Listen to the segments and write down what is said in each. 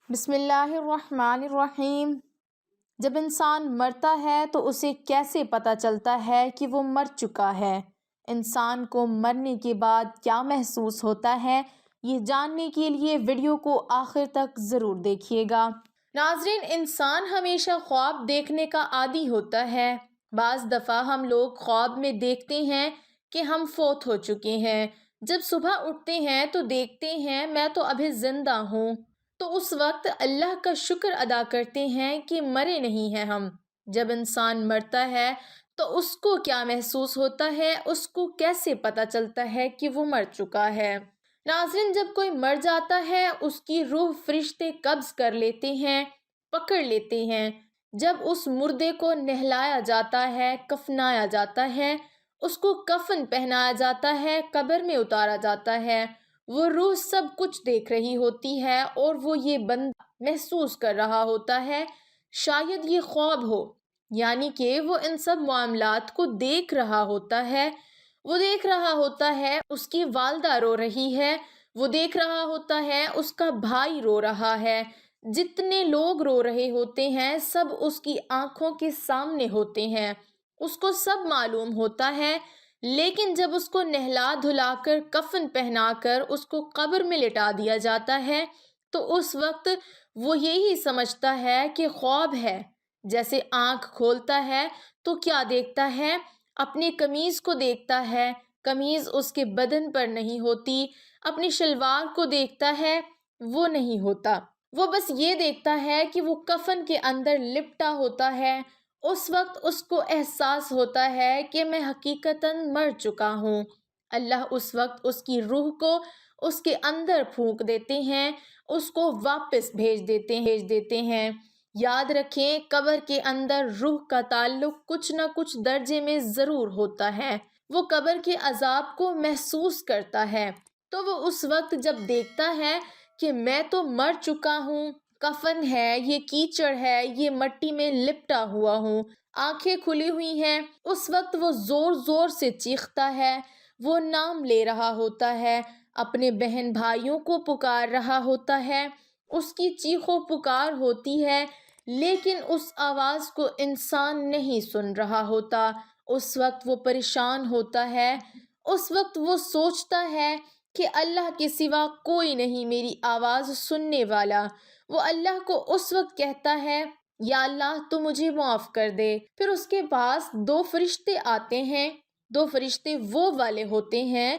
بسم اللہ الرحمن الرحیم۔ جب انسان مرتا ہے تو اسے کیسے پتہ چلتا ہے کہ وہ مر چکا ہے؟ انسان کو مرنے کے بعد کیا محسوس ہوتا ہے؟ یہ جاننے کے لیے ویڈیو کو آخر تک ضرور دیکھیے گا۔ ناظرین، انسان ہمیشہ خواب دیکھنے کا عادی ہوتا ہے۔ بعض دفعہ ہم لوگ خواب میں دیکھتے ہیں کہ ہم فوت ہو چکے ہیں۔ جب صبح اٹھتے ہیں تو دیکھتے ہیں میں تو ابھی زندہ ہوں، تو اس وقت اللہ کا شکر ادا کرتے ہیں کہ مرے نہیں ہیں ہم۔ جب انسان مرتا ہے تو اس کو کیا محسوس ہوتا ہے، اس کو کیسے پتہ چلتا ہے کہ وہ مر چکا ہے؟ ناظرین، جب کوئی مر جاتا ہے اس کی روح فرشتے قبض کر لیتے ہیں، پکڑ لیتے ہیں۔ جب اس مردے کو نہلایا جاتا ہے، کفنایا جاتا ہے، اس کو کفن پہنایا جاتا ہے، قبر میں اتارا جاتا ہے، وہ روح سب کچھ دیکھ رہی ہوتی ہے اور وہ یہ بندہ محسوس کر رہا ہوتا ہے شاید یہ خواب ہو، یعنی کہ وہ ان سب معاملات کو دیکھ رہا ہوتا ہے۔ وہ دیکھ رہا ہوتا ہے اس کی والدہ رو رہی ہے، وہ دیکھ رہا ہوتا ہے اس کا بھائی رو رہا ہے، جتنے لوگ رو رہے ہوتے ہیں سب اس کی آنکھوں کے سامنے ہوتے ہیں، اس کو سب معلوم ہوتا ہے۔ لیکن جب اس کو نہلا دھلا کر کفن پہنا کر اس کو قبر میں لٹا دیا جاتا ہے تو اس وقت وہ یہی سمجھتا ہے کہ خواب ہے۔ جیسے آنکھ کھولتا ہے تو کیا دیکھتا ہے؟ اپنی قمیض کو دیکھتا ہے، قمیض اس کے بدن پر نہیں ہوتی، اپنی شلوار کو دیکھتا ہے، وہ نہیں ہوتا، وہ بس یہ دیکھتا ہے کہ وہ کفن کے اندر لپٹا ہوتا ہے۔ اس وقت اس کو احساس ہوتا ہے کہ میں حقیقتاً مر چکا ہوں۔ اللہ اس وقت اس کی روح کو اس کے اندر پھونک دیتے ہیں، اس کو واپس بھیج دیتے ہیں۔ یاد رکھیں، قبر کے اندر روح کا تعلق کچھ نہ کچھ درجے میں ضرور ہوتا ہے۔ وہ قبر کے عذاب کو محسوس کرتا ہے، تو وہ اس وقت جب دیکھتا ہے کہ میں تو مر چکا ہوں، کفن ہے، یہ کیچڑ ہے، یہ مٹی میں لپٹا ہوا ہوں، آنکھیں کھلی ہوئی ہیں، اس وقت وہ زور زور سے چیختا ہے، وہ نام لے رہا ہوتا ہے، اپنے بہن بھائیوں کو پکار رہا ہوتا ہے، اس کی چیخو پکار ہوتی ہے، لیکن اس آواز کو انسان نہیں سن رہا ہوتا۔ اس وقت وہ پریشان ہوتا ہے، اس وقت وہ سوچتا ہے کہ اللہ کے سوا کوئی نہیں میری آواز سننے والا۔ وہ اللہ کو اس وقت کہتا ہے، یا اللہ تو مجھے معاف کر دے۔ پھر اس کے پاس دو فرشتے آتے ہیں، دو فرشتے وہ والے ہوتے ہیں،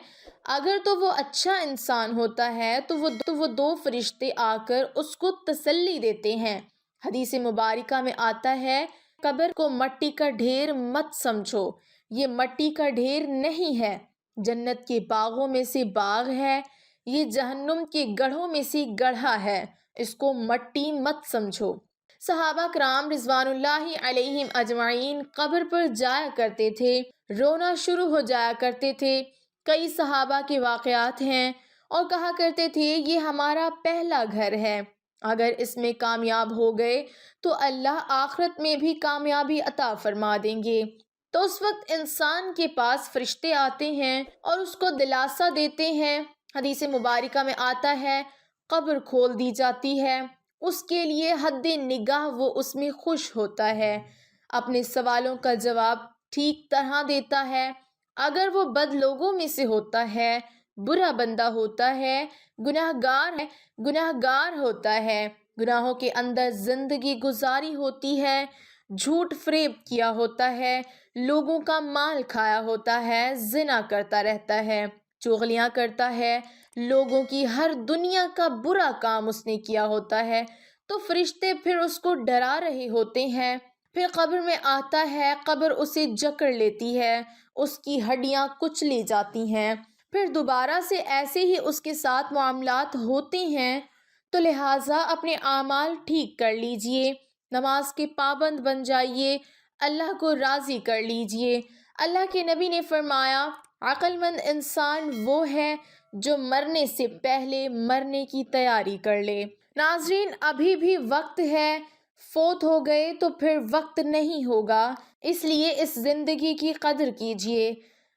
اگر تو وہ اچھا انسان ہوتا ہے تو وہ دو فرشتے آ کر اس کو تسلی دیتے ہیں۔ حدیث مبارکہ میں آتا ہے، قبر کو مٹی کا ڈھیر مت سمجھو، یہ مٹی کا ڈھیر نہیں ہے، جنت کے باغوں میں سے باغ ہے، یہ جہنم کے گڑھوں میں سے گڑھا ہے، اس کو مٹی مت سمجھو۔ صحابہ کرام رضوان اللہ علیہم اجمعین قبر پر جایا کرتے تھے، رونا شروع ہو جایا کرتے تھے۔ کئی صحابہ کے واقعات ہیں اور کہا کرتے تھے یہ ہمارا پہلا گھر ہے، اگر اس میں کامیاب ہو گئے تو اللہ آخرت میں بھی کامیابی عطا فرما دیں گے۔ تو اس وقت انسان کے پاس فرشتے آتے ہیں اور اس کو دلاسا دیتے ہیں۔ حدیث مبارکہ میں آتا ہے، قبر کھول دی جاتی ہے، اس کے لیے حد نگاہ وہ اس میں خوش ہوتا ہے، اپنے سوالوں کا جواب ٹھیک طرح دیتا ہے۔ اگر وہ بد لوگوں میں سے ہوتا ہے، برا بندہ ہوتا ہے، گناہگار ہوتا ہے، گناہوں کے اندر زندگی گزاری ہوتی ہے، جھوٹ فریب کیا ہوتا ہے، لوگوں کا مال کھایا ہوتا ہے، زنا کرتا رہتا ہے، چغلیاں کرتا ہے، لوگوں کی ہر دنیا کا برا کام اس نے کیا ہوتا ہے، تو فرشتے پھر اس کو ڈرا رہے ہوتے ہیں۔ پھر قبر میں آتا ہے، قبر اسے جکڑ لیتی ہے، اس کی ہڈیاں کچلی جاتی ہیں، پھر دوبارہ سے ایسے ہی اس کے ساتھ معاملات ہوتے ہیں۔ تو لہٰذا اپنے اعمال ٹھیک کر لیجئے، نماز کے پابند بن جائیے، اللہ کو راضی کر لیجئے۔ اللہ کے نبی نے فرمایا، عقل مند انسان وہ ہے جو مرنے سے پہلے مرنے کی تیاری کر لے۔ ناظرین، ابھی بھی وقت ہے، فوت ہو گئے تو پھر وقت نہیں ہوگا، اس لیے اس زندگی کی قدر کیجئے۔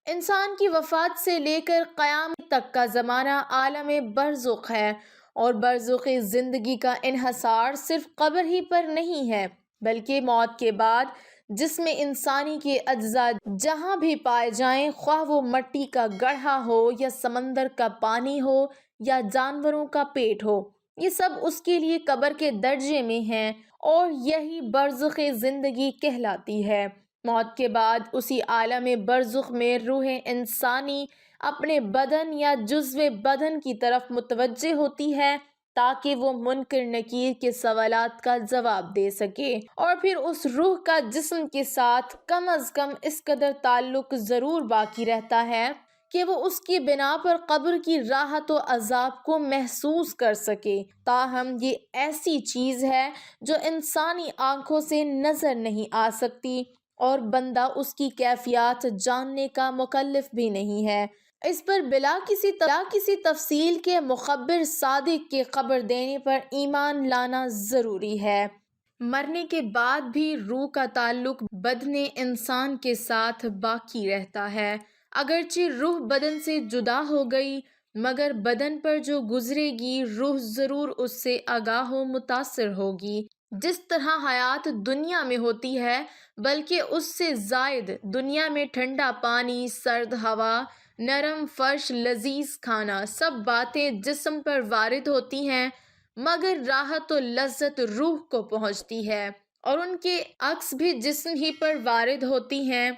انسان کی وفات سے لے کر قیامت تک کا زمانہ عالم برزخ ہے اور برزخ زندگی کا انحصار صرف قبر ہی پر نہیں ہے، بلکہ موت کے بعد جسم انسانی کے اجزاء جہاں بھی پائے جائیں، خواہ وہ مٹی کا گڑھا ہو یا سمندر کا پانی ہو یا جانوروں کا پیٹ ہو، یہ سب اس کے لیے قبر کے درجے میں ہیں اور یہی برزخ زندگی کہلاتی ہے۔ موت کے بعد اسی عالم برزخ میں روح انسانی اپنے بدن یا جزو بدن کی طرف متوجہ ہوتی ہے تاکہ وہ منکر نکیر کے سوالات کا جواب دے سکے، اور پھر اس روح کا جسم کے ساتھ کم از کم اس قدر تعلق ضرور باقی رہتا ہے کہ وہ اس کی بنا پر قبر کی راحت و عذاب کو محسوس کر سکے۔ تاہم یہ ایسی چیز ہے جو انسانی آنکھوں سے نظر نہیں آ سکتی اور بندہ اس کی کیفیات جاننے کا مکلف بھی نہیں ہے۔ اس پر بلا کسی تفصیل کے مخبر صادق کے خبر دینے پر ایمان لانا ضروری ہے۔ مرنے کے بعد بھی روح کا تعلق بدن انسان کے ساتھ باقی رہتا ہے۔ اگرچہ روح بدن سے جدا ہو گئی، مگر بدن پر جو گزرے گی روح ضرور اس سے آگاہ و متاثر ہوگی۔ جس طرح حیات دنیا میں ہوتی ہے بلکہ اس سے زائد، دنیا میں ٹھنڈا پانی، سرد ہوا، نرم فرش، لذیذ کھانا، سب باتیں جسم پر وارد ہوتی ہیں، مگر راحت و لذت روح کو پہنچتی ہے، اور ان کے عکس بھی جسم ہی پر وارد ہوتی ہیں،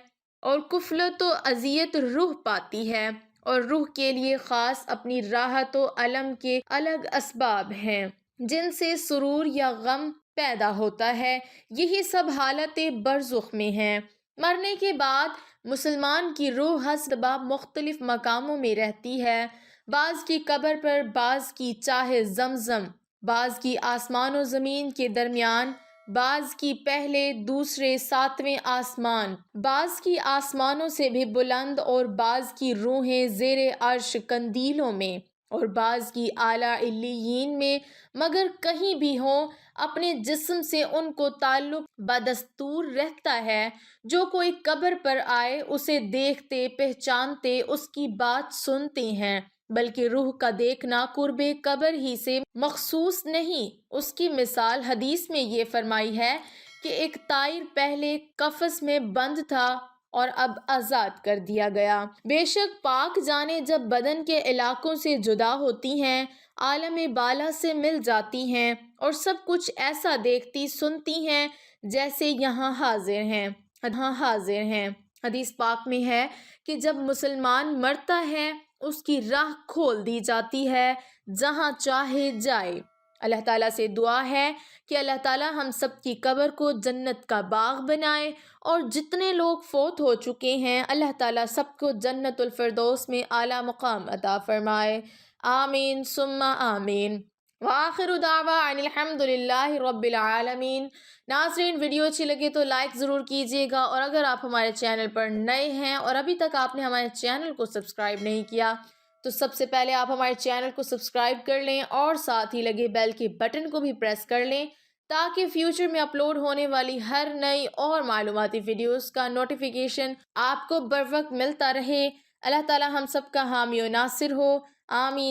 اور کفلت و اذیت روح پاتی ہے، اور روح کے لیے خاص اپنی راحت و الم کے الگ اسباب ہیں جن سے سرور یا غم پیدا ہوتا ہے۔ یہی سب حالت برزخ میں ہیں۔ مرنے کے بعد مسلمان کی روح حسب مختلف مقاموں میں رہتی ہے، بعض کی قبر پر، بعض کی چاہے زمزم، بعض کی آسمان و زمین کے درمیان، بعض کی پہلے، دوسرے، ساتویں آسمان، بعض کی آسمانوں سے بھی بلند، اور بعض کی روحیں زیر عرش قندیلوں میں، اور بعض کی اعلیٰ علیین میں۔ مگر کہیں بھی ہوں، اپنے جسم سے ان کو تعلق بدستور رہتا ہے۔ جو کوئی قبر پر آئے اسے دیکھتے، پہچانتے، اس کی بات سنتے ہیں، بلکہ روح کا دیکھنا قرب قبر ہی سے مخصوص نہیں۔ اس کی مثال حدیث میں یہ فرمائی ہے کہ ایک طائر پہلے قفس میں بند تھا اور اب آزاد کر دیا گیا۔ بے شک پاک جانیں جب بدن کے علاقوں سے جدا ہوتی ہیں، عالم بالا سے مل جاتی ہیں، اور سب کچھ ایسا دیکھتی سنتی ہیں جیسے یہاں حاضر ہیں۔ حدیث پاک میں ہے کہ جب مسلمان مرتا ہے اس کی راہ کھول دی جاتی ہے جہاں چاہے جائے۔ اللہ تعالیٰ سے دعا ہے کہ اللہ تعالیٰ ہم سب کی قبر کو جنت کا باغ بنائے، اور جتنے لوگ فوت ہو چکے ہیں اللہ تعالیٰ سب کو جنت الفردوس میں اعلیٰ مقام عطا فرمائے۔ آمین ثم آمین۔ وآخر دعوانا الحمد للہ رب العالمین۔ ناظرین، ویڈیو اچھی لگے تو لائک ضرور کیجیے گا، اور اگر آپ ہمارے چینل پر نئے ہیں اور ابھی تک آپ نے ہمارے چینل کو سبسکرائب نہیں کیا تو سب سے پہلے آپ ہمارے چینل کو سبسکرائب کر لیں، اور ساتھ ہی لگے بیل کے بٹن کو بھی پریس کر لیں تاکہ فیوچر میں اپلوڈ ہونے والی ہر نئی اور معلوماتی ویڈیوز کا نوٹیفیکیشن آپ کو بر وقت ملتا رہے۔ اللہ تعالی ہم سب کا حامی و ناصر ہو، آمین۔